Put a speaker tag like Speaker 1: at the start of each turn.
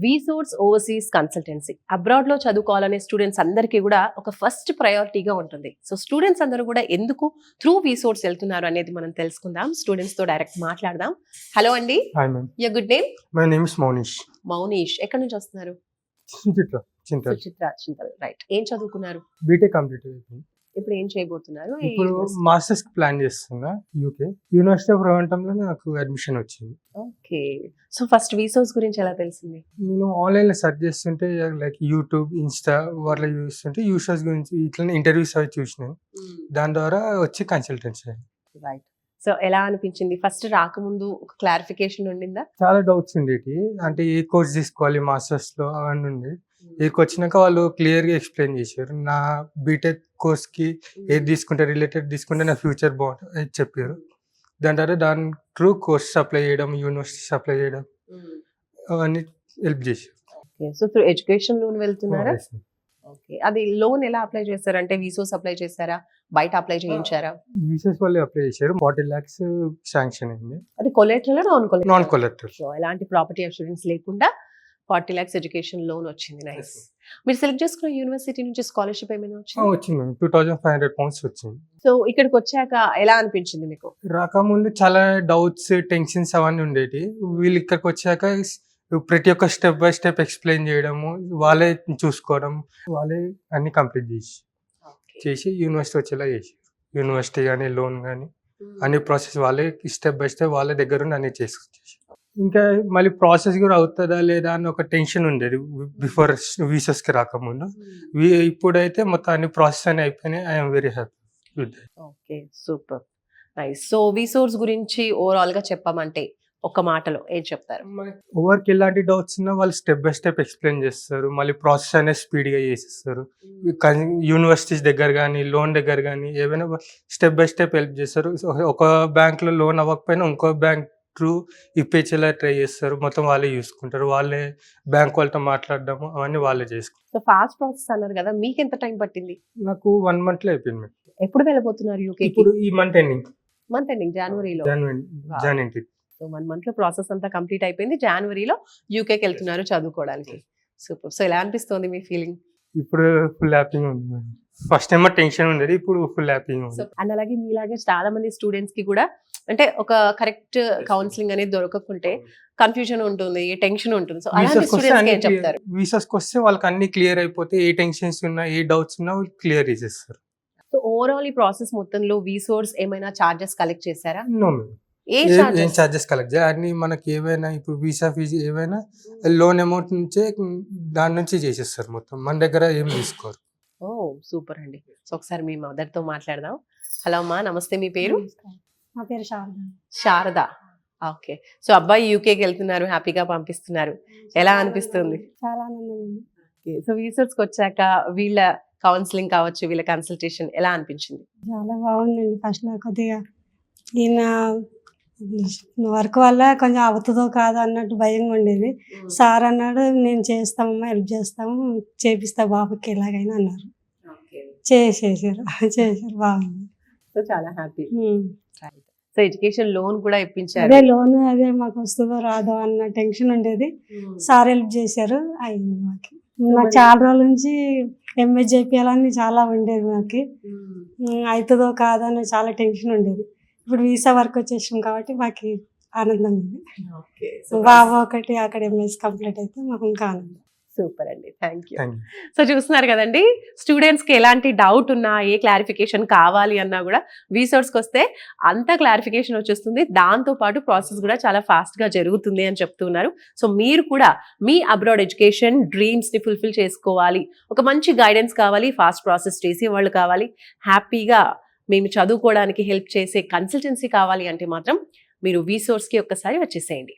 Speaker 1: వీసోర్స్ overseas consultancy abroad లో చదువుకోవాలనే students అందరికీ కూడా ఒక ఫస్ట్ ప్రయారిటీగా ఉంటుంది. సో స్టూడెంట్స్ అందరూ కూడా ఎందుకు త్రూ వీసోర్స్ వెళ్తున్నారు అనేది మనం తెలుసుకుందాం. స్టూడెంట్స్ తో డైరెక్ట్ మాట్లాడదాం. హలో అండి.
Speaker 2: Hi ma'am.
Speaker 1: Your good name?
Speaker 2: My name is Mounish.
Speaker 1: Mounish. ఎక్కడి నుంచి వస్తున్నారు?
Speaker 2: చింతల్.
Speaker 1: చింతల్. రైట్. ఏం చదువుకున్నారు?
Speaker 2: బీటెక్ కంప్లీట్ అయిపోయింది.
Speaker 1: ఇప్పుడు ఏం చేయబోతున్నారు?
Speaker 2: ఇప్పుడు మాస్టర్స్ ప్లాన్ చేస్తున్నా యూకే. యూనివర్సిటీ ఆఫ్ రవంటమ్ లో నాకు అడ్మిషన్ వచ్చింది.
Speaker 1: ఓకే. సో ఫస్ట్ వీసోర్స్ గురించి ఎలా తెలిసింది?
Speaker 2: నేను ఆన్లైన్ లో సెర్చ్ చేస్తుంటే లైక్ యూట్యూబ్, ఇన్స్టా వాటిలో చూస్తుంటే యూసర్స్ గురించి ఇట్లా ఇంటర్వ్యూస్ అవి చూసినాను. దాని ద్వారా వచ్చి కన్సల్టెన్సీ.
Speaker 1: రైట్. సో ఎలా అనిపించింది? ఫస్ట్ రాకముందు ఒక క్లారిఫికేషన్ ఉండిందా?
Speaker 2: చాలా డౌట్స్ ఉండేటి. అంటే ఏ కోర్స్ తీసుకోవాలి మాస్టర్స్ లో అవన్నీ ఉండే. ఇక్కడికి వచ్చినాక వాళ్ళు క్లియర్ గా ఎక్స్ప్లెయిన్ చేశారు. నా బీటెక్ కోర్స్ కి ఏది తీసుకుంటే రిలేటెడ్ తీసుకుంటే నా ఫ్యూచర్ బాగుంటుంది చెప్పారు. దాని తర్వాత దాని త్రూ కోర్స్ అప్లై చేయడం, యూనివర్సిటీస్ అప్లై చేయడం అవన్నీ హెల్ప్ చేశారు.
Speaker 1: సో త్రూ ఎడ్యుకేషన్ లోన్ వెళ్తున్నారా? ఓకే. అది లోన్ ఎలా అప్లై చేశారు? అంటే వీసోస్ అప్లై చేశారా, బయట అప్లై చేయించారా?
Speaker 2: వీసాస్ వాళ్ళు అప్లై చేశారు. 40 lakhs శాంక్షన్ అయింది.
Speaker 1: అది కొలెటరల్,
Speaker 2: నాన్ కొలెటరల్.
Speaker 1: సో ఎలాంటి ప్రాపర్టీ అష్యూరెన్స్ లేకుండా 40 lakhs ఎడ్యుకేషన్ లోన్ వచ్చింది. నైస్. మీరు సెలెక్ట్ చేసుకున్న యూనివర్సిటీ నుంచి స్కాలర్షిప్ ఏమైనా వచ్చింది?
Speaker 2: వచ్చింది మ్యామ్. 2500 pounds వచ్చింది.
Speaker 1: సో ఇక్కడికి వచ్చాక ఎలా అనిపించింది మీకు?
Speaker 2: రాకముందు చాలా డౌట్స్, టెన్షన్స్ అవన్నీ ఉండేటి. వీళ్ళు ఇక్కడికి వచ్చాక ప్రతి ఒక్క స్టెప్ బై స్టెప్ ఎక్స్ప్లెయిన్ చేయడము, వాళ్ళే చూసుకోవడం, వాళ్ళే అన్ని కంప్లీట్ చేసి యూనివర్సిటీ వచ్చేలా చేసి యూనివర్సిటీ కానీ లోన్ కానీ అన్ని ప్రాసెస్ వాళ్ళే స్టెప్ బై స్టెప్ వాళ్ళ దగ్గర ఉండి అన్ని చేసి ఇంకా మళ్ళీ ప్రాసెస్ కూడా అవుతుందా లేదా అని ఒక టెన్షన్ ఉండేది బిఫోర్ వీసాస్కి రాకముందు. ఇప్పుడైతే మొత్తం అన్ని ప్రాసెస్ అని అయిపోయినాయి. I'm very happy with that.
Speaker 1: Okay, super, nice. So వీసోర్స్ గురించి ఓవరాల్ గా చెప్పమంటే ఒక మాటలో ఏం చెప్తారు?
Speaker 2: ఎవరికి ఎలాంటి డౌట్స్ ఉన్నా వాళ్ళు స్టెప్ బై స్టెప్ ఎక్స్ప్లెయిన్ చేస్తారు. మళ్ళీ ప్రాసెస్ అనేది స్పీడ్గా చేసేస్తారు. యూనివర్సిటీస్ దగ్గర కానీ లోన్ దగ్గర కానీ ఏమైనా స్టెప్ బై స్టెప్ హెల్ప్ చేస్తారు. ఒక బ్యాంక్లో లోన్ అవ్వకపోయినా ఇంకో బ్యాంక్ త్రూ ఇప్పించేలా ట్రై చేస్తారు. మొత్తం వాళ్ళే చూసుకుంటారు. వాళ్ళే బ్యాంక్ వాళ్ళతో మాట్లాడడము అవన్నీ వాళ్ళే చేసుకుంటారు.
Speaker 1: సో ఫాస్ట్ ప్రాసెస్ అన్నారు కదా, మీకు ఎంత టైం పట్టింది?
Speaker 2: నాకు 1 month లో అయిపోయింది.
Speaker 1: ఎప్పుడు వెళ్ళబోతున్నారు యూకే?
Speaker 2: ఇప్పుడు ఈ మంత్ ఎండింగ్
Speaker 1: జనవరిలో.
Speaker 2: జనవరి.
Speaker 1: సో 1 month లో ప్రాసెస్ అంతా కంప్లీట్ అయిపోయింది. జనవరిలో యూకేకి వెళ్తున్నారు చదువుకోవడానికి. సూపర్. సో ఎలా అనిపిస్తుంది మీ ఫీలింగ్?
Speaker 2: ఇప్పుడు ఫుల్ హ్యాపీగా ఉంది. ఫస్ట్ టైం టెన్షన్ ఉండేది, ఇప్పుడు ఫుల్ హ్యాపీగా ఉంది.
Speaker 1: అండ్ అలాగే మీలాగే చాలా మంది స్టూడెంట్స్ కి కూడా అంటే ఒక కరెక్ట్ కౌన్సిలింగ్ అనేది దొరకకుంటే కన్ఫ్యూజన్ ఉంటుంది, టెన్షన్ ఉంటుంది. సో అలాంటి స్టూడెంట్స్ కి ఏం చెప్తారు?
Speaker 2: వీసాస్కి వస్తే వాళ్ళకి అన్ని క్లియర్ అయిపోతే ఏ టెన్షన్స్ ఉన్నా ఏ డౌట్స్ ఉన్నా క్లియర్ చేసేస్తారు.
Speaker 1: సో ఓవరాల్ ఈ ప్రాసెస్ మొత్తంలో వీసోర్స్ ఏమైనా చార్జెస్ కలెక్ట్ చేశారా?
Speaker 2: నో,
Speaker 1: ఏం
Speaker 2: చార్జెస్ కలెక్ట్ చేయాలి అన్ని మనకి ఏవైనా ఇప్పుడు వీసా ఫీజు ఏవైనా లోన్ అమౌంట్ నుంచే దాని నుంచి చేసేస్తారు. మొత్తం మన దగ్గర ఏం తీసుకోరు.
Speaker 1: ఓ సూపర్ అండి. సో ఒకసారి మీ మదర్ తో మాట్లాడదాం. హలో అమ్మా, నమస్తే. మీ పేరు?
Speaker 3: నా పేరు శారద.
Speaker 1: శారద. ఓకే. సో అబ్బాయి యూకేకి వెళ్తున్నారు, హ్యాపీగా పంపిస్తున్నారు. ఎలా అనిపిస్తుంది?
Speaker 3: చాలా ఆనందంగా ఉంది.
Speaker 1: సో వీసోర్స్ కి వచ్చాక వీళ్ళ కౌన్సిలింగ్ కావచ్చు, వీళ్ళ కన్సల్టేషన్ ఎలా అనిపించింది?
Speaker 3: చాలా బాగుందండి. ఫస్ట్ లో కొద్దిగా ఈయన వర్క్ వల్ల కొంచెం అవుతుందో కాదో అన్నట్టు భయంగా ఉండేది. సార్ అన్నాడు, నేను చేస్తామమ్మా, హెల్ప్ చేస్తాము, చేపిస్తా బాబుకి ఎలాగైనా అన్నారు. చేశారు బాగుంది.
Speaker 1: సో చాలా హ్యాపీ. సో ఎడ్యుకేషన్ లోన్ కూడా ఇప్పించారు.
Speaker 3: అదే లోన్ అదే మాకు వస్తుందో రాదో అన్న టెన్షన్ ఉండేది. సార్ హెల్ప్ చేశారు, అయింది. నాకు చాలా రోజుల నుంచి ఎంఏ చేపియాలని చాలా ఉండేది. నాకు అవుతుందో కాదో అని చాలా టెన్షన్ ఉండేది. ఇప్పుడు వీసా వర్క్ వచ్చేసాం కాబట్టి మాకు ఆనందంగా ఉంది. బాబు ఒకటి అక్కడ ఎంఎస్ కంప్లీట్ అయితే మాకు ఇంకా ఆనందం.
Speaker 1: సూపర్ అండి, థ్యాంక్ యూ. సో చూస్తున్నారు కదండి, స్టూడెంట్స్ కి ఎలాంటి డౌట్ ఉన్నా, ఏ క్లారిఫికేషన్ కావాలి అన్నా కూడా వీసోర్స్ కి వస్తే అంత క్లారిఫికేషన్ వచ్చేస్తుంది. దాంతో పాటు ప్రాసెస్ కూడా చాలా ఫాస్ట్ గా జరుగుతుంది అని చెప్తున్నారు. సో మీరు కూడా మీ అబ్రాడ్ ఎడ్యుకేషన్ డ్రీమ్స్ ని ఫుల్ఫిల్ చేసుకోవాలి, ఒక మంచి గైడెన్స్ కావాలి, ఫాస్ట్ ప్రాసెస్ చేసే వాళ్ళు కావాలి, హ్యాపీగా మేము చదువుకోవడానికి హెల్ప్ చేసే కన్సల్టెన్సీ కావాలి అంటే మాత్రం మీరు వీసోర్స్ కి ఒక్కసారి వచ్చేసేయండి.